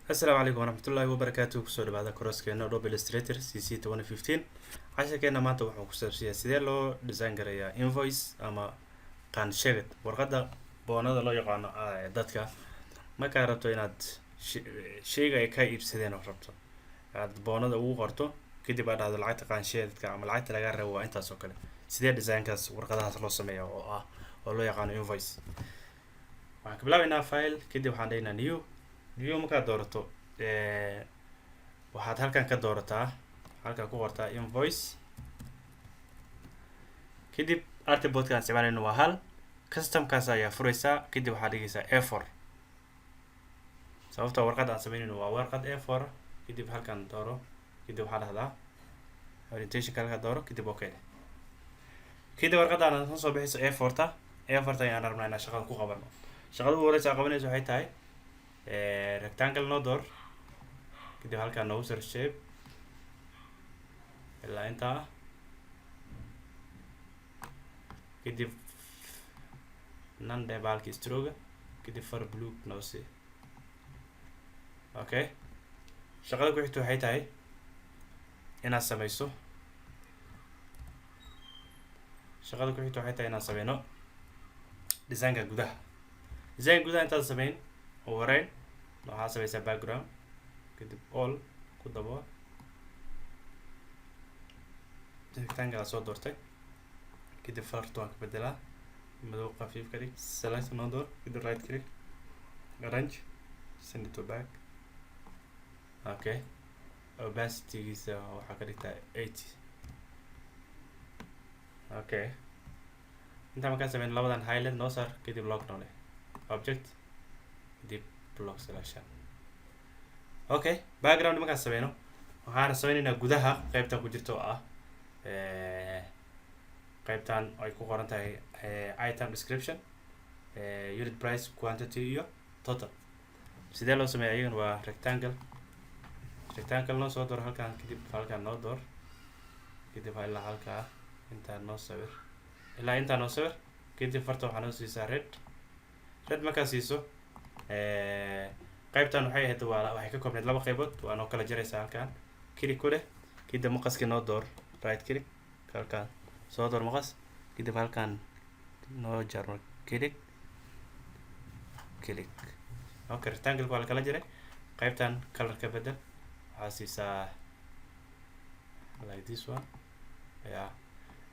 السلام عليكم ورحمة الله وبركاته. kusoo dhawaada course-keena Adobe Illustrator CC 2015. casharkeena maanta wuxuu ku saabsan yahay sidee loo design gareeyaa invoice ama qaan sheegad warqadda boonada loo yaqaano dadka markaa rabto inaad sheyga ay ka iibsadeen oo rabto aad boonada ugu qorto kadib aad dhahdo lacagta qaan sheegadka ama lacagta laga rabo waa intaas oo kale sidee design-kaas warqadahaas loo sameeyaa oo loo yaqaano invoice. waxaan ka bilaabaynaa file kadib waxaan dhaynaa new markaad doorato waxaad halkan ka doorataa halkan ku qortaa invoice kadib artboard-kaan isticmaalayno waa hal custom-kaas ayaa furaysaa kadib waxaad dhigaysaa A4 sababta warqad aan sameynayno waa warqad A4 kadib halkan dooro kadib waxaa dhahdaa orientation-ka halkan dooro kadib okay kadib warqadaan soo bixayso A4 ayaan rabnaa inaan shaqada ku qabano. shaqada ugu horeysa aan qabanayso waxay tahay rectangle noo door kadib halkaan noogu sar shape ilaa intaa kadib nande baalki stroga kadib far blue noo si okay. shaqada ku xigta waxay tahay inaad sameyso inaan sameyno design-ka gudaha intaad sameyn oo wareyn waxaa sameysaa background kadib all ku dabo rectangle soo doortay kadib farto waan ka bedelaa madow khafiif ka dhig select noo door kadib right click arrange send it to back okay. opacity-giisa waxaa ka dhigtaa 80 okay. intaa markaa sameyn labadan highlight noo saar kadib lock noo leh object kadib block selection okay. background markaan sameyno waxaan sameynaynaa gudaha qaybtan ku jirto oo ah qaybtan ay ku qoran tahay item description unit price quantity iyo total. sidee loo sameeyaa iyagan waa rectangle noo soo door halkaan kadib halkaan noo door kadib ilaa halkaa intaa noo sawir kadib farta waxaa noo siisaa red markaa siiso qaybtan waxay ahayd waxay ka koobneyd laba qaybood waa noo kala jaraysaa halkaan click ku leh kadib maqaski noo door right click halkaan soo door maqas kadib halkaan noo jarno click okay. rectangle waa la kala jaray qaybtan color ka bedel waxaa siisaa like this one yeah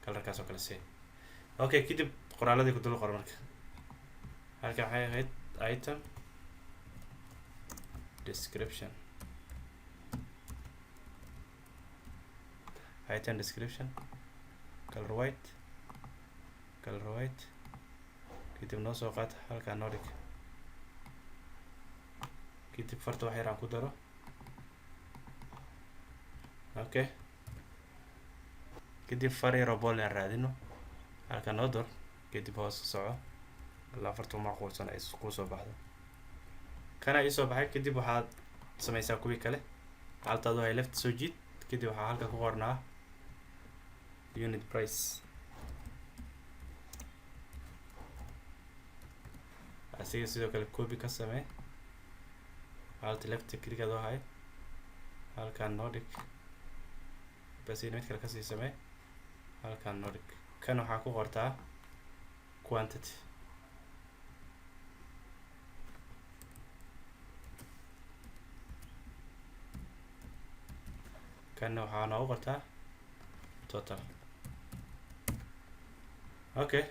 colorkaas oo kale see okay. kadib qoraaladii ku dul qor marka halkaan waxay ahayd item description color white kadib noo soo qaad halkaan noo dhig kadib farta wax yaraan ku daro okay. kadib far yaro bool aan raadino halkaan noo door kadib hoos ka soco ilaa farta macquulsan ay ku soo baxdo kana ii soo baxay kadib waxaad sameysaa kuwii kale haltaadu hay left soo jiid kadib waxaa halka ku qornaa unit price asiga sidoo kale copy ka samee halta left click adoo hay halkaan noo dhig basi mid kale kasii samee halkaan noo dhig kan waxaa ku qortaa quantity kan waxaa noogu qortaa total okay.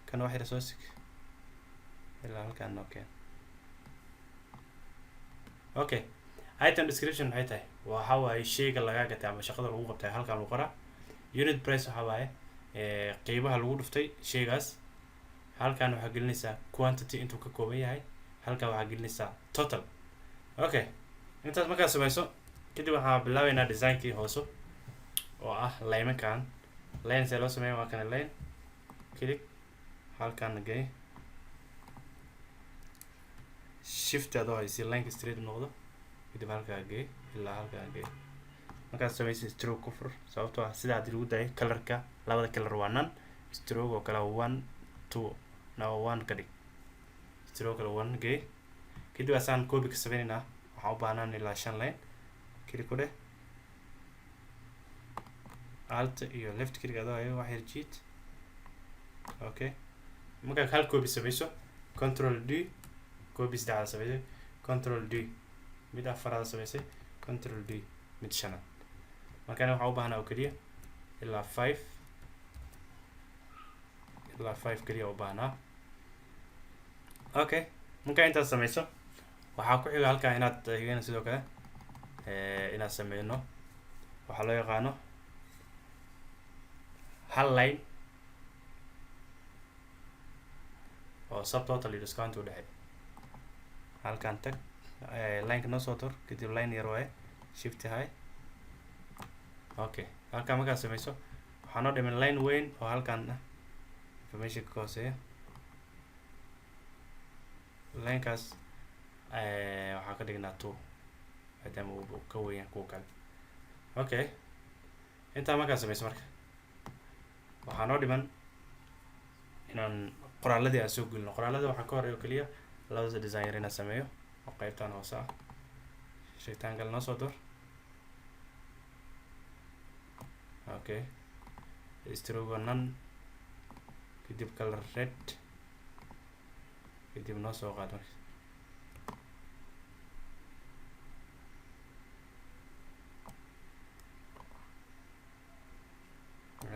kan wax yar soo sig ilaa halkaan noo keen okay. item description maxay tahay waxa waaye sheyga lagaa gatay ama shaqada lagu qabtay halkaan lagu qoraa. unit price waxa waaye qiimaha lagu dhuftay sheygaas halkaan waxaa gelinaysaa quantity intuu ka kooban yahay halkaan waxaa gelinaysaa total okay. intaas markaa sameyso kadib waxaan bilaabaynaa design-kii hoose oo ah laymankan line see loo sameeya waa kana line click halkaan gey shift adoo haysi line straight noqdo kadib halkaa gey ilaa halkaa gey markaad sameysa stroke ku fur sababtoo ah sida hadii lagu daayay colorka labada color waa nan stroke oo kale 1 2 now 1 ka dhig stroke kale 1 gey kadib asaan copy ka sameynaa waxaan u baahnaan ilaa 5 line kili ku dheh alt iyo left click adoo ayo wax yar jiid okay markaa hal copy samayso control D copy saddexaad samaysay control D mid afaraad samaysay control D mid shanaad markaan waxaan u baahnaa oo kaliya ilaa 5 kaliya u baahnaa okay markaa intaad samayso waxaa ku xiga halkaa inaad higana sidoo kale inaad sameyno waxaa loo yaqaano hal line oo subtotal iyo discount u dhexeeya halkaan tag line-ka noo soo tur kadib line yar waaye shift high okay halkaan markaad samayso waxaa noo dhiman line weyn oo halkaan ah information ka hooseeya linekaas waxaa ka dhignaa 2 maadaama uu ka weyn kuwa kale okay intaa markaad samayso marka waxaa noo dhiman inaan qoraaladii aan soo gelino qoraalada waxaa ka horeeyo kaliya labada designer inaan sameeyo oo qaybtaan hoose ah shaytaangal noo soo dur okay stroke none kadib color red kadib noo soo qaad marka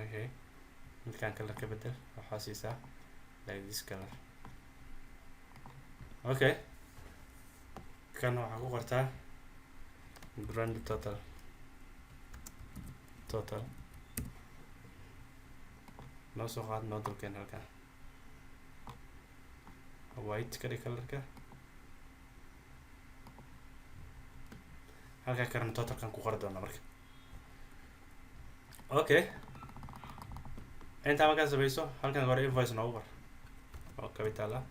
okay midkaan color ka bedel waxaa siisaa like this color okay kan waxaa ku qortaa grand total noo soo qaad noo dulkeen halkaan white ka dhig colorka halkaa karana totalkan ku qori doona marka okay intaa markaa samayso halkan hore invoice noogu qor oo capital ah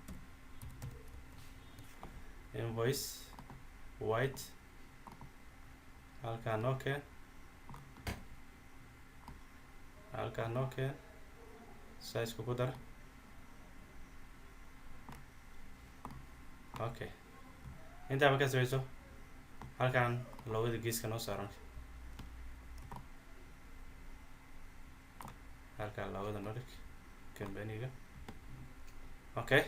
invoice white halkaan okay halkaan okay size ku dar okay intaa markaa samayso halkaan loogada geeska noo saaran halkaan loogada noo dhig company-ga okay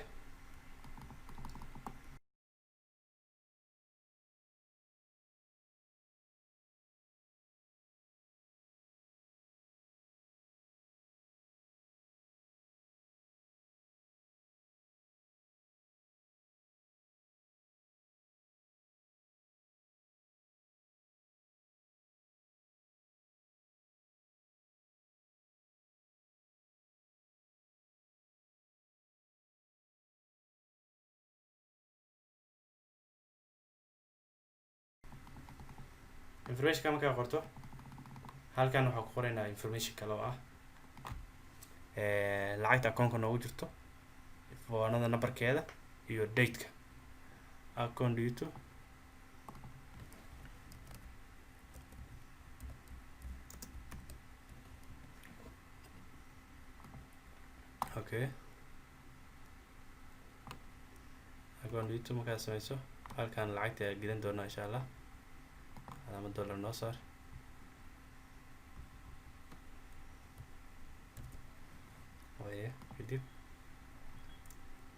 information markaa qorto halkan waxaa ku qoraynaa information kale oo ah lacagta akoonka noogu jirto foonada numberkeeda iyo dateka account dito okay account dito markaa samayso halkan lacagta ayaa gelin doona insha allah علامة دولار نصر وهي كده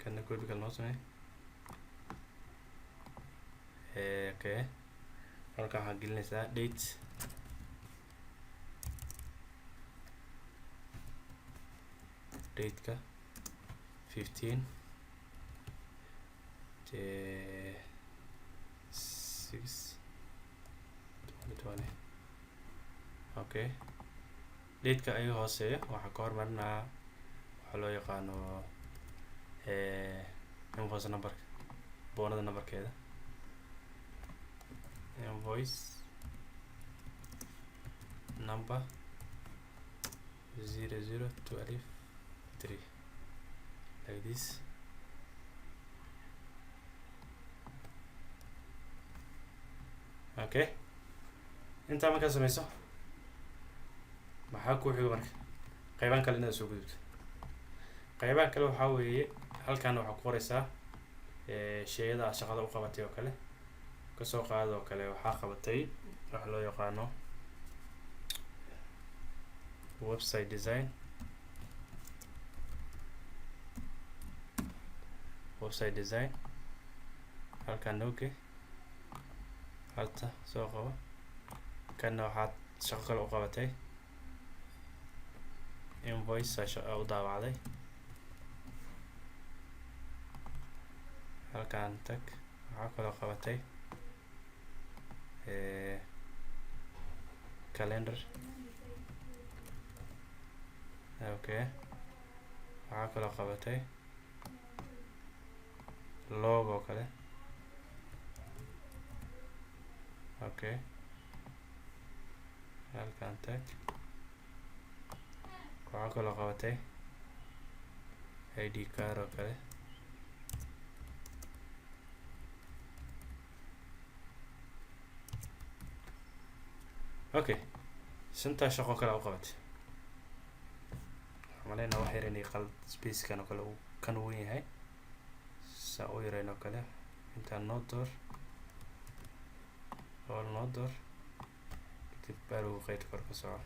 كنا كل بكل نصر اوكي هلكا هجيلنا ساعة date ka 15 6 okay dateka ayaga hooseeya waxaa ka hormarinaa waxaa loo yaqaano invoice numberka boonada numberkeeda invoice number 00223 like this okay intaa markaa samayso maxaa ku xigo marka qaybaan kale inaad soo gudubto qaybaha kale waxaa weeye halkan waxaa ku qoraysaa sheyada shaqada u qabatay oo kale kasoo qaado kale waxaa qabatay wax loo yaqaano website design halkan nooge halta soo qabo kana waxaad shaqo kale u qabatay invoice u daawacday halkan tag waxaa kaloo qabatay calendar okay waxaa kaloo qabatay logo kale okay halkan tag waxaa kaloo qabatay ID card oo kale okay shantaa shaqo kale u qabatay maleyna wax yar inay qalad space kan oo kale uu kan weyn yahay saa u yareen oo kale intaan noo door all noo door kadib baarugu qeyd kor ka soco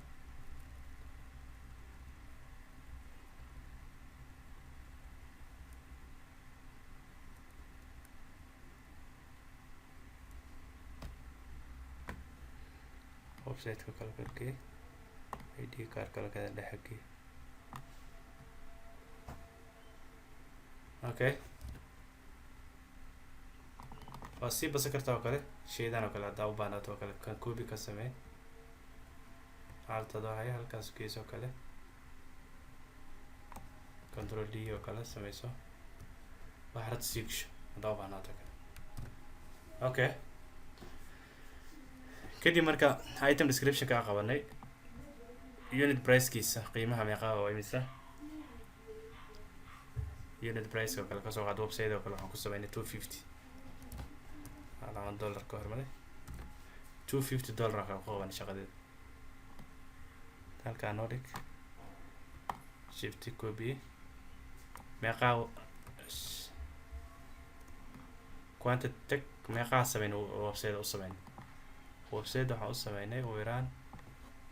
website ka kala galkee ID card kala kada dhexgee okay waa sii basa kartaa oo kale shaydan oo kale haddaa u baahnato oo kale kan copy ka samee haltado haya halkaas gees oo kale control D oo kale sameyso waxaad sii gasho haddaa u baahnato oo kale okay kadib marka item description ka qabanay unit price kiisa qiimaha meeqa oo imisa unit price oo kale kasoo qaad website oo kale waxaan ku sameynay $250 $1 ka hormaray $250 ka qaban shaqadeeda halkaan noo dhig shift copy meeqa quantity tag meeqa sameyn website u sameyn website waxaan u sameynay ugu yaraan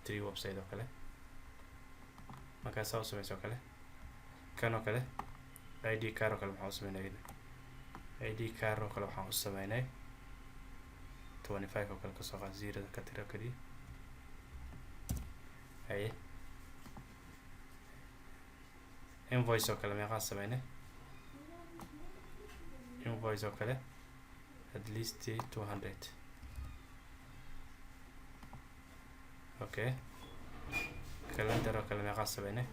3 website oo kale markaasaa u sameyso oo kale kan oo kale ID card oo kale waxaan u sameynay ID card oo kale waxaan u sameynay 25 oo kale kasoo qaad zero ka tiro kaliya haye invoice oo kale meeqaan sameynay invoice oo kale at least 200 okay calendar oo kale meeqaan sameynay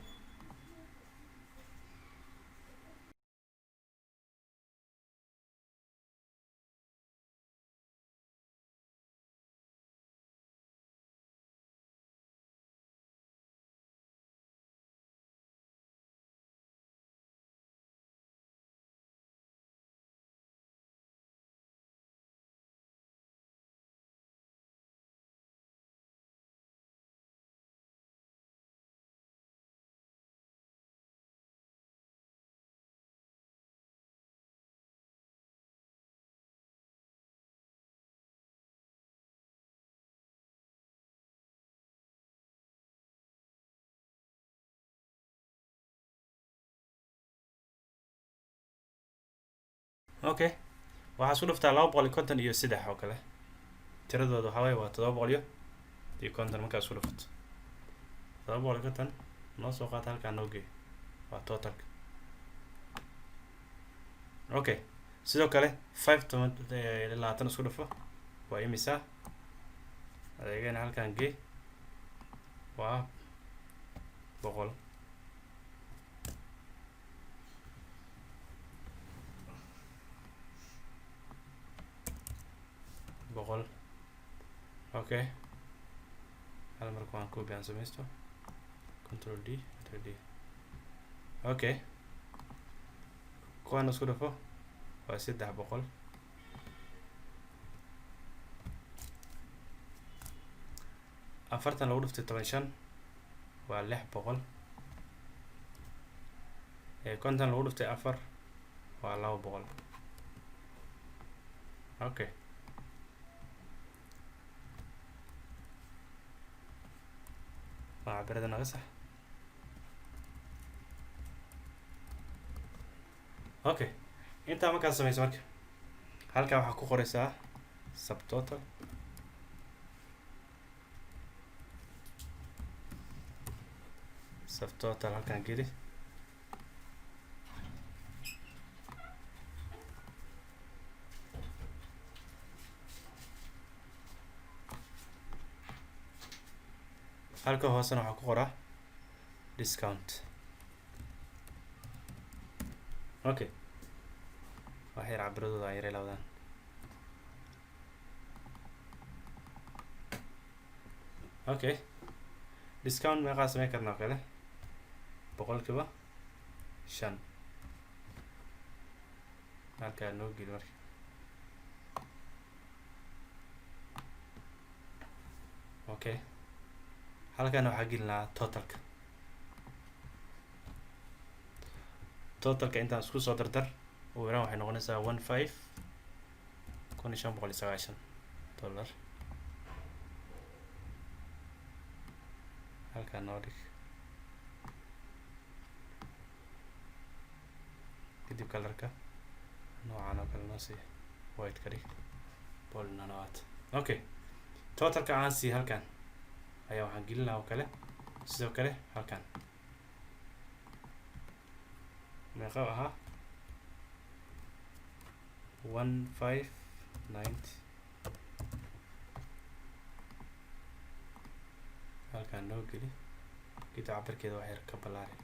okay waxaa isku dhuftaa 253 oo kale tiradooda waxaa waaye waa 750 markaa isku dhufato 750 noo soo qaata halkaa noo gee waa totalka okay sidoo kale 5 isku dhufo waa imisa adeegana halkaan gee waa 100 okay hal marka waan copy aan sameysto control D okay kuwaan isku dhufo waa 300 afartan lagu dhuftay 15 waa 600 konton lagu dhuftay 4 waa 200 okay cabirada naga sax. Okay, intaa markaad samayso marka halkaa waxaa ku qoraysaa subtotal halkaan geli. halka hoosena waxaa ku qoraa discount. Okay, waxay cabiradooda ay yareelawdaan. Okay, discount meeqaa samayn karnaa kale 5%. halkaa noo geli marka. Okay, halkaan waxaa gelinaa totalka intaan isku soo dardar ugu yaraan waxay noqonaysaa $15,590. halkaan noo dhig. kadib colorka noocaan oo kale noo sii white ka dhig bold nanowatt. Okay, totalka aan sii halkaan ayaa waxaan gelinaa oo kale sidoo kale halkaan meeqa ahaa 1590. halkaan noo geli kadib cabirkeeda wax yar ka ballaari.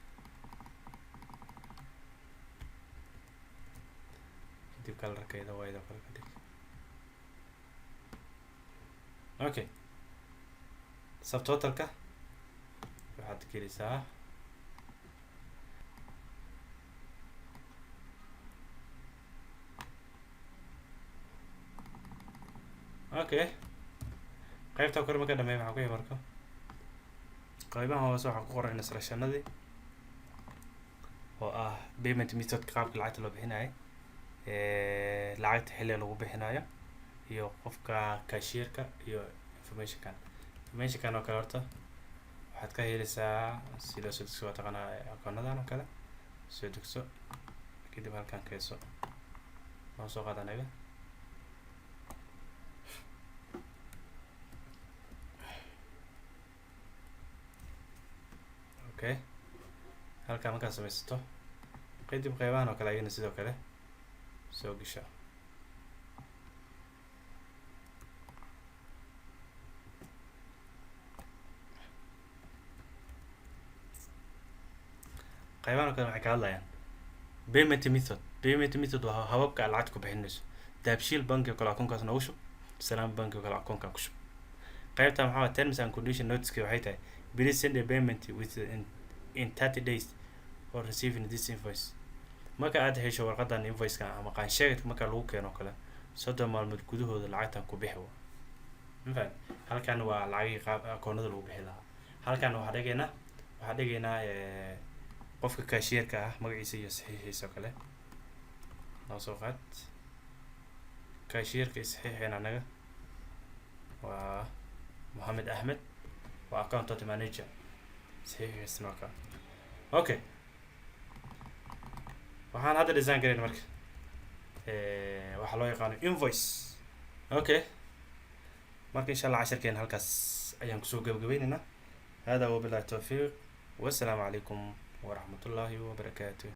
kadib colorkeeda white oo kale ka dhig. Okay, subtotalka waxaad gelisaa okay. qaybta kore marka dhameey waxaa ku marka qaybaha hoose waxaa ku qoran instructionadii oo ah payment method qaabka lacagta loo bixinayo, lacagta xilliga lagu bixinayo, iyo qofka cashier-ka iyo information-kan oo kale. horta waxaad ka helaysaa si loo soo degso taqaanaa akoonadan oo kale soo degso. kadib halkaan kayso noo soo qaad anaga. Okay, halkaan markaad samaysato kadib qaybahan oo kale ayagana sidoo kale soo gasha. qaybahan oo kale waxay ka hadlayaan payment method waa hababka aad lacagta ku bixinayso. dahabshiil banki oo kale akoonkaas noogu shub, salaam banki oo kale akoonkaa ku shub. qaybta maxaa terms and condition notice waxay tahay please send a payment in 30 days for receiving this invoice. marka aad hesho warqadan invoice-ka ama qaansheegta marka lagu keeno kale 30 maalmood gudahooda lacagtan ku bixi. mafahad halkaan waa lacagii qaab akoonada lagu bixi lahaa. halkaan waxaa dhigaynaa qofka cashier-ka ah magaciisa iyo saxiixiisa kale noo soo qaad. cashier-ka saxiixeena anaga waa Mohamed Ahmed, waa account manager saxiixiisna waa ka. Okay, waxaan hadda design gareyn marka waxaa loo yaqaano invoice. Okay, marka insha Allah casharkeena halkaas ayaan kusoo gabagabaynaynaa. hada wabillahi tawfiiq, wassalaamu calaykum ورحمة الله وبركاته.